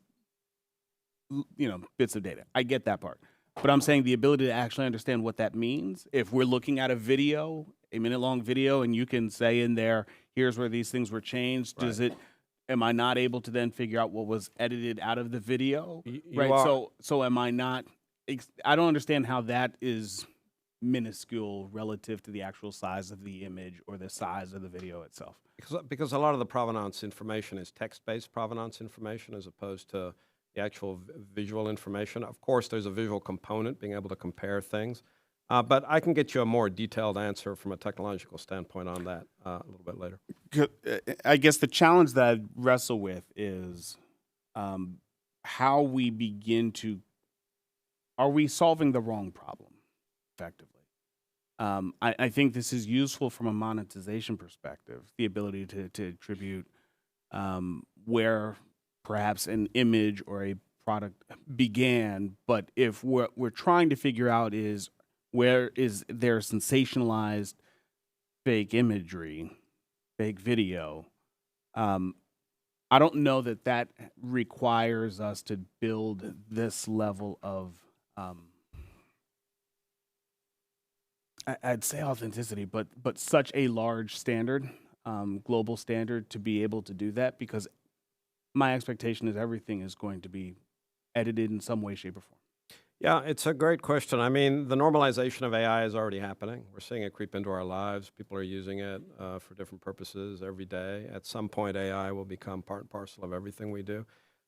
Speaker 10: bits of data. I get that part. But I'm saying the ability to actually understand what that means. If we're looking at a video, a minute-long video, and you can say in there, here's where these things were changed, am I not able to then figure out what was edited out of the video? Right. So am I not? I don't understand how that is minuscule relative to the actual size of the image or the size of the video itself.
Speaker 13: Because a lot of the provenance information is text-based provenance information as opposed to the actual visual information. Of course, there's a visual component, being able to compare things. But I can get you a more detailed answer from a technological standpoint on that a little bit later.
Speaker 10: I guess the challenge that I wrestle with is how we begin to, are we solving the wrong problem effectively? I think this is useful from a monetization perspective, the ability to attribute where perhaps an image or a product began. But if what we're trying to figure out is where is there sensationalized fake imagery, fake video, I don't know that requires us to build this level of, I'd say authenticity, but such a large standard, global standard to be able to do that, because my expectation is everything is going to be edited in some way, shape, or form.
Speaker 13: Yeah, it's a great question. I mean, the normalization of AI is already happening. We're seeing it creep into our lives. People are using it for different purposes every day. At some point, AI will become part and parcel of everything we do.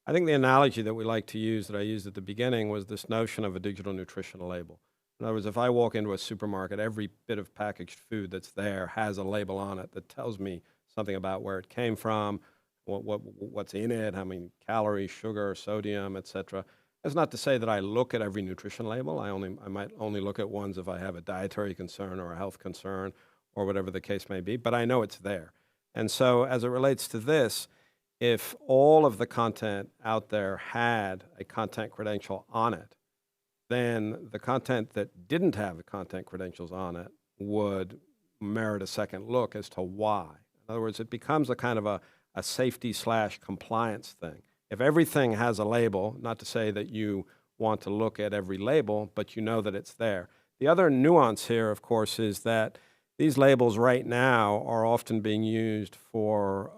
Speaker 13: I think the analogy that we like to use, that I used at the beginning, was this notion of a digital nutrition label. In other words, if I walk into a supermarket, every bit of packaged food that's there has a label on it that tells me something about where it came from, what's in it, how many calories, sugar, sodium, etc. That's not to say that I look at every nutrition label. I might only look at ones if I have a dietary concern or a health concern or whatever the case may be, but I know it's there. And so as it relates to this, if all of the content out there had a content credential on it, then the content that didn't have the content credentials on it would merit a second look as to why. In other words, it becomes a kind of a safety/compliance thing. If everything has a label, not to say that you want to look at every label, but you know that it's there. The other nuance here, of course, is that these labels right now are often being used for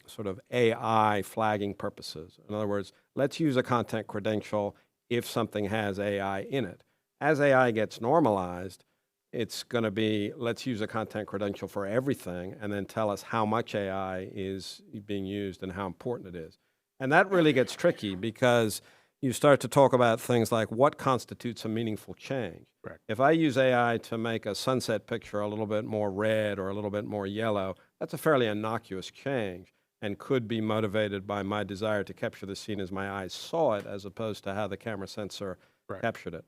Speaker 13: sort of AI flagging purposes. In other words, let's use a content credential if something has AI in it. As AI gets normalized, it's going to be, let's use a content credential for everything and then tell us how much AI is being used and how important it is. And that really gets tricky because you start to talk about things like what constitutes a meaningful change.
Speaker 10: Correct.
Speaker 13: If I use AI to make a sunset picture a little bit more red or a little bit more yellow, that's a fairly innocuous change and could be motivated by my desire to capture the scene as my eyes saw it as opposed to how the camera sensor captured it.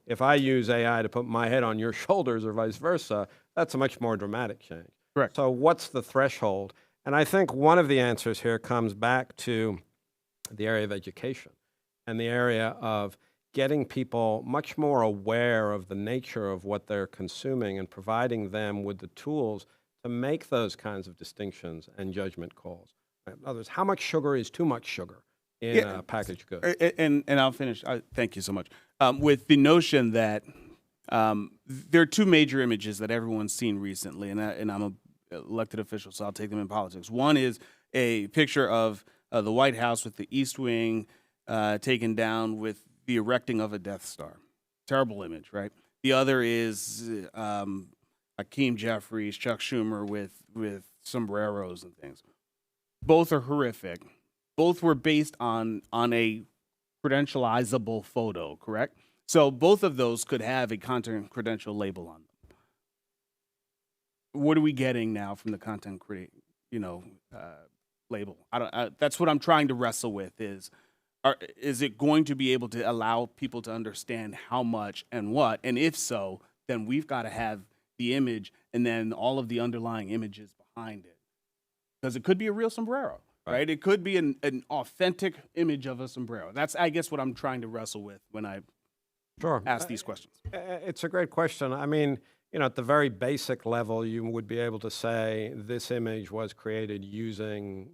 Speaker 13: If I use AI to put my head on your shoulders or vice versa, that's a much more dramatic change.
Speaker 10: Correct.
Speaker 13: So what's the threshold? And I think one of the answers here comes back to the area of education and the area of getting people much more aware of the nature of what they're consuming and providing them with the tools to make those kinds of distinctions and judgment calls. In other words, how much sugar is too much sugar in packaged goods?
Speaker 10: And I'll finish. Thank you so much. With the notion that There are two major images that everyone's seen recently, and I'm an elected official, so I'll take them in politics. One is a picture of the White House with the East Wing taken down with the erecting of a Death Star. Terrible image, right? The other is Hakeem Jeffries, Chuck Schumer with sombreros and things. Both are horrific. Both were based on a credentializable photo, correct? So both of those could have a content credential label on them. What are we getting now from the content label? That's what I'm trying to wrestle with. Is it going to be able to allow people to understand how much and what? And if so, then we've got to have the image and then all of the underlying images behind it, because it could be a real sombrero. Right? It could be an authentic image of a sombrero. That's, I guess, what I'm trying to wrestle with when I ask these questions.
Speaker 13: It's a great question. I mean, at the very basic level, you would be able to say this image was created using,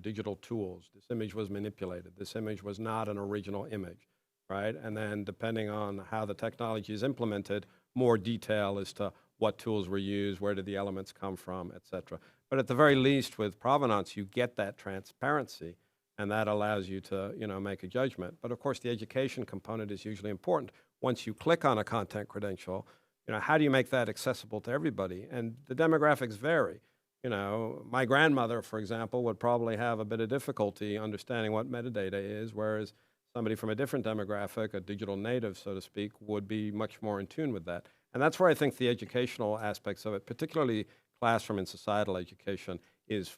Speaker 13: digital tools. This image was manipulated. This image was not an original image, right? And then depending on how the technology is implemented, more detail as to what tools were used, where did the elements come from, et cetera. But at the very least, with provenance, you get that transparency, and that allows you to, make a judgment. But of course, the education component is usually important. Once you click on a content credential, how do you make that accessible to everybody? And the demographics vary. My grandmother, for example, would probably have a bit of difficulty understanding what metadata is, whereas somebody from a different demographic, a digital native, so to speak, would be much more in tune with that. And that's where I think the educational aspects of it, particularly classroom and societal education, is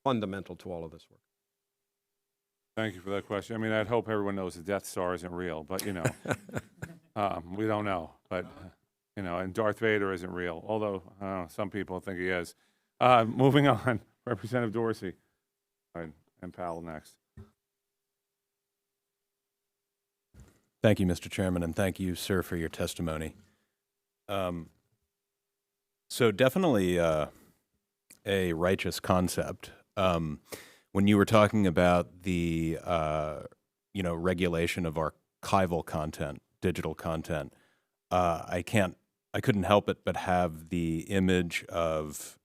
Speaker 13: fundamental to all of this work.
Speaker 1: Thank you for that question. I mean, I'd hope everyone knows the Death Star isn't real, but, we don't know. But, and Darth Vader isn't real, although some people think he is. Moving on, Representative Dorsey. All right, and Powell next.
Speaker 7: Thank you, Mr. Chairman, and thank you, sir, for your testimony. So definitely a righteous concept. When you were talking about the regulation of archival content, digital content, I couldn't help it but have the image of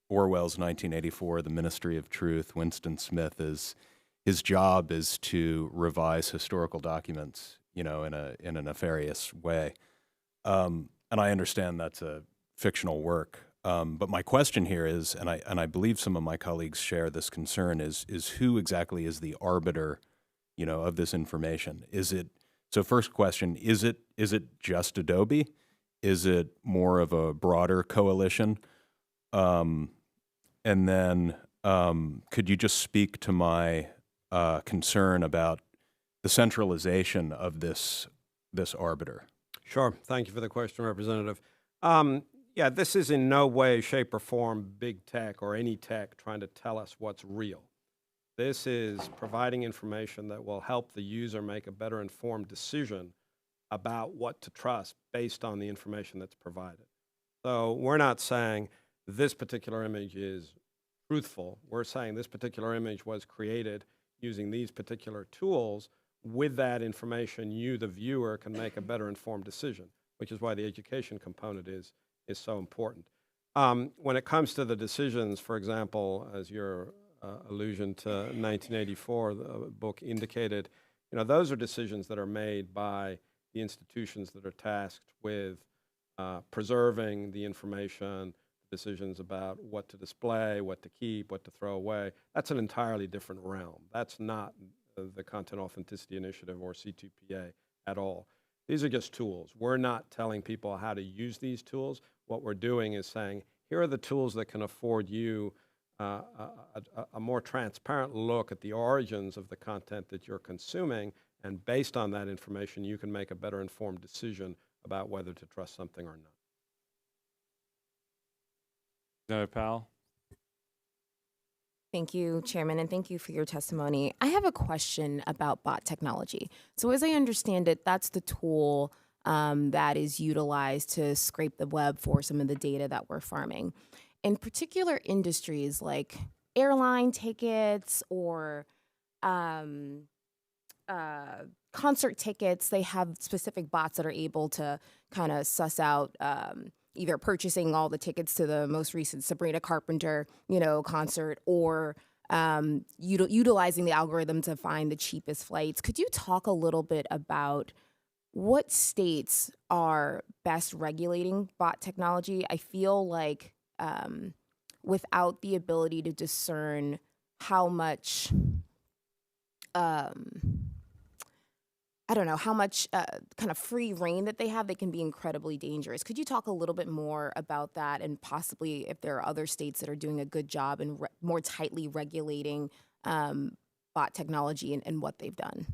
Speaker 7: Orwell's 1984, The Ministry of Truth. Winston Smith his job is to revise historical documents, in a nefarious way. And I understand that's a fictional work. But my question here is, and I believe some of my colleagues share this concern, is who exactly is the arbiter, of this information? So first question, is it just Adobe? Is it more of a broader coalition? And then could you just speak to my concern about the centralization of this arbiter?
Speaker 13: Sure. Thank you for the question, Representative. Yeah, this is in no way, shape, or form big tech or any tech trying to tell us what's real. This is providing information that will help the user make a better informed decision about what to trust based on the information that's provided. So we're not saying this particular image is truthful. We're saying this particular image was created using these particular tools. With that information, you, the viewer, can make a better informed decision, which is why the education component is so important. When it comes to the decisions, for example, as your allusion to 1984, the book indicated, those are decisions that are made by the institutions that are tasked with preserving the information, decisions about what to display, what to keep, what to throw away. That's an entirely different realm. That's not the Content Authenticity Initiative or C2PA at all. These are just tools. We're not telling people how to use these tools. What we're doing is saying, here are the tools that can afford you a more transparent look at the origins of the content that you're consuming, and based on that information, you can make a better informed decision about whether to trust something or not.
Speaker 1: Senator Powell?
Speaker 14: Thank you, Chairman, and thank you for your testimony. I have a question about bot technology. So as I understand it, that's the tool that is utilized to scrape the web for some of the data that we're farming. In particular industries like airline tickets or concert tickets, they have specific bots that are able to kind of suss out either purchasing all the tickets to the most recent Sabrina Carpenter, concert, or utilizing the algorithm to find the cheapest flights. Could you talk a little bit about what states are best regulating bot technology? I feel like without the ability to discern how much, how much kind of free reign that they have, they can be incredibly dangerous. Could you talk a little bit more about that, and possibly if there are other states that are doing a good job in more tightly regulating bot technology and what they've done?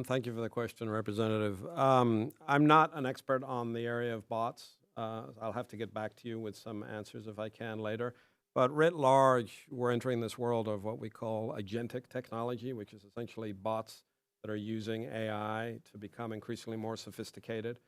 Speaker 13: Thank you for the question, Representative. I'm not an expert on the area of bots. I'll have to get back to you with some answers if I can later. But writ large, we're entering this world of what we call agentic technology, which is essentially bots that are using AI to become increasingly more sophisticated,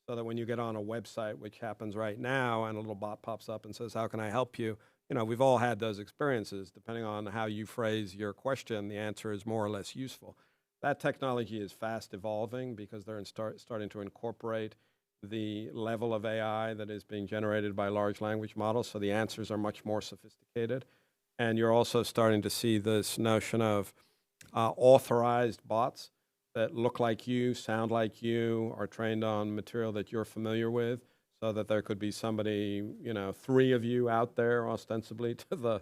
Speaker 13: so that when you get on a website, which happens right now, and a little bot pops up and says, "How can I help you?" We've all had those experiences. Depending on how you phrase your question, the answer is more or less useful. That technology is fast evolving because they're starting to incorporate the level of AI that is being generated by large language models, so the answers are much more sophisticated. And you're also starting to see this notion of authorized bots that look like you, sound like you, are trained on material that you're familiar with, so that there could be somebody, 3 of you out there ostensibly to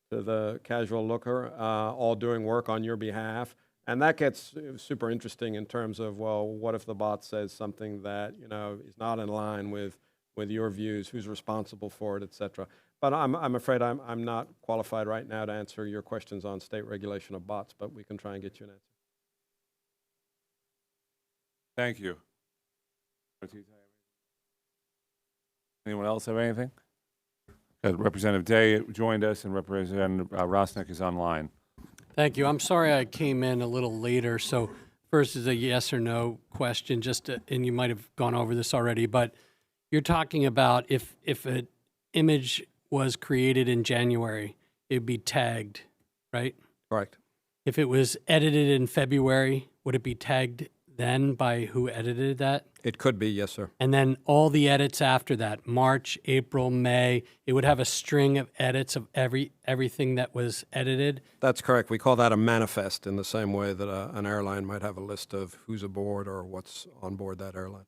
Speaker 13: the casual looker, all doing work on your behalf. And that gets super interesting in terms of, well, what if the bot says something that, is not in line with your views, who's responsible for it, et cetera. But I'm afraid I'm not qualified right now to answer your questions on state regulation of bots, but we can try and get you an answer.
Speaker 1: Thank you. Anyone else have anything? Representative Day joined us, and Representative Rosnick is online.
Speaker 15: Thank you. I'm sorry I came in a little later. So first is a yes or no question, and you might have gone over this already, but you're talking about if an image was created in January, it'd be tagged, right?
Speaker 13: Correct.
Speaker 15: If it was edited in February, would it be tagged then by who edited that?
Speaker 13: It could be, yes, sir.
Speaker 15: And then all the edits after that, March, April, May, it would have a string of edits of everything that was edited?
Speaker 13: That's correct. We call that a manifest, in the same way that an airline might have a list of who's aboard or what's on board that airline.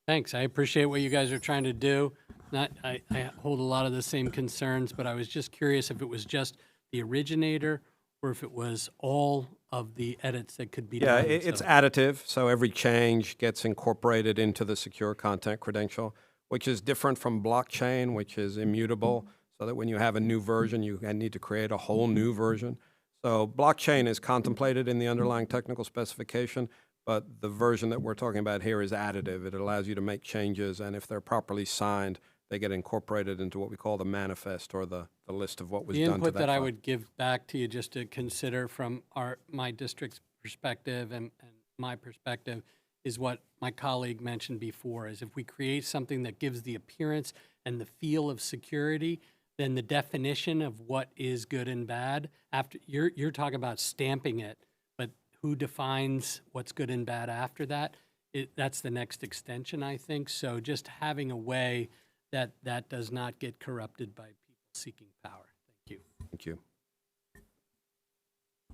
Speaker 15: Thanks. I appreciate what you guys are trying to do. I hold a lot of the same concerns, but I was just curious if it was just the originator or if it was all of the edits that could be done.
Speaker 13: Yeah, it's additive, so every change gets incorporated into the secure content credential, which is different from blockchain, which is immutable, so that when you have a new version, you need to create a whole new version. So blockchain is contemplated in the underlying technical specification, but the version that we're talking about here is additive. It allows you to make changes, and if they're properly signed, they get incorporated into what we call the manifest, or the list of what was done to that
Speaker 15: The input that I
Speaker 13: file.
Speaker 15: would give back to you, just to consider from my district's perspective and my perspective, is what my colleague mentioned before, is if we create something that gives the appearance and the feel of security, then the definition of what is good and bad, after you're talking about stamping it, but who defines what's good and bad after that? That's the next extension, I think. So just having a way that does not get corrupted by people seeking power. Thank you.
Speaker 13: Thank you.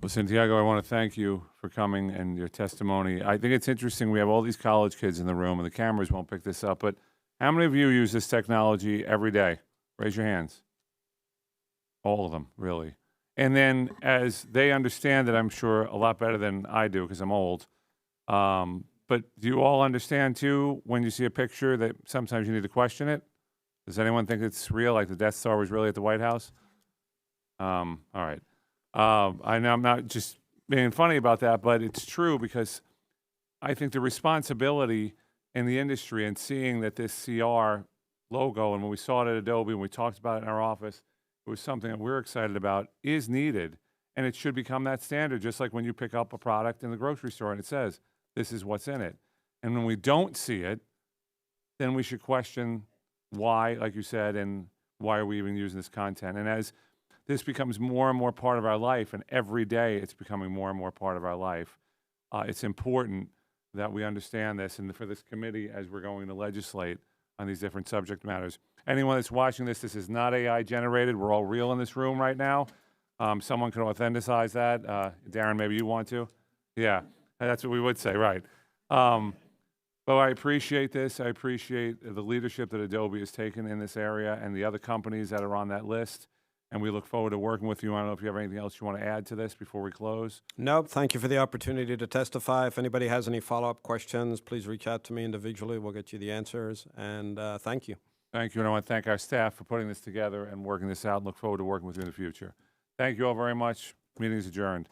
Speaker 1: Well, Santiago, I want to thank you for coming and your testimony. I think it's interesting. We have all these college kids in the room, and the cameras won't pick this up, but how many of you use this technology every day? Raise your hands. All of them, really. And then as they understand it, I'm sure a lot better than I do because I'm old, but do you all understand, too, when you see a picture that sometimes you need to question it? Does anyone think it's real, like the Death Star was really at the White House? All right. I know I'm not just being funny about that, but it's true, because I think the responsibility in the industry, and seeing that this CR logo, and when we saw it at Adobe and we talked about it in our office, it was something that we're excited about, is needed, and it should become that standard, just like when you pick up a product in the grocery store and it says, this is what's in it. And when we don't see it, then we should question why, like you said, and why are we even using this content? And as this becomes more and more part of our life, and every day it's becoming more and more part of our life, it's important that we understand this, and for this committee as we're going to legislate on these different subject matters. Anyone that's watching this, this is not AI generated. We're all real in this room right now. Someone can authenticize that. Darren, maybe you want to? Yeah, that's what we would say, right. But I appreciate this. I appreciate the leadership that Adobe has taken in this area and the other companies that are on that list. And we look forward to working with you. I don't know if you have anything else you want to add to this before we close.
Speaker 13: Nope. Thank you for the opportunity to testify. If anybody has any follow-up questions, please reach out to me individually. We'll get you the answers. And thank you.
Speaker 1: Thank you. And I want to thank our staff for putting this together and working this out, and look forward to working with you in the future. Thank you all very much. Meeting is adjourned.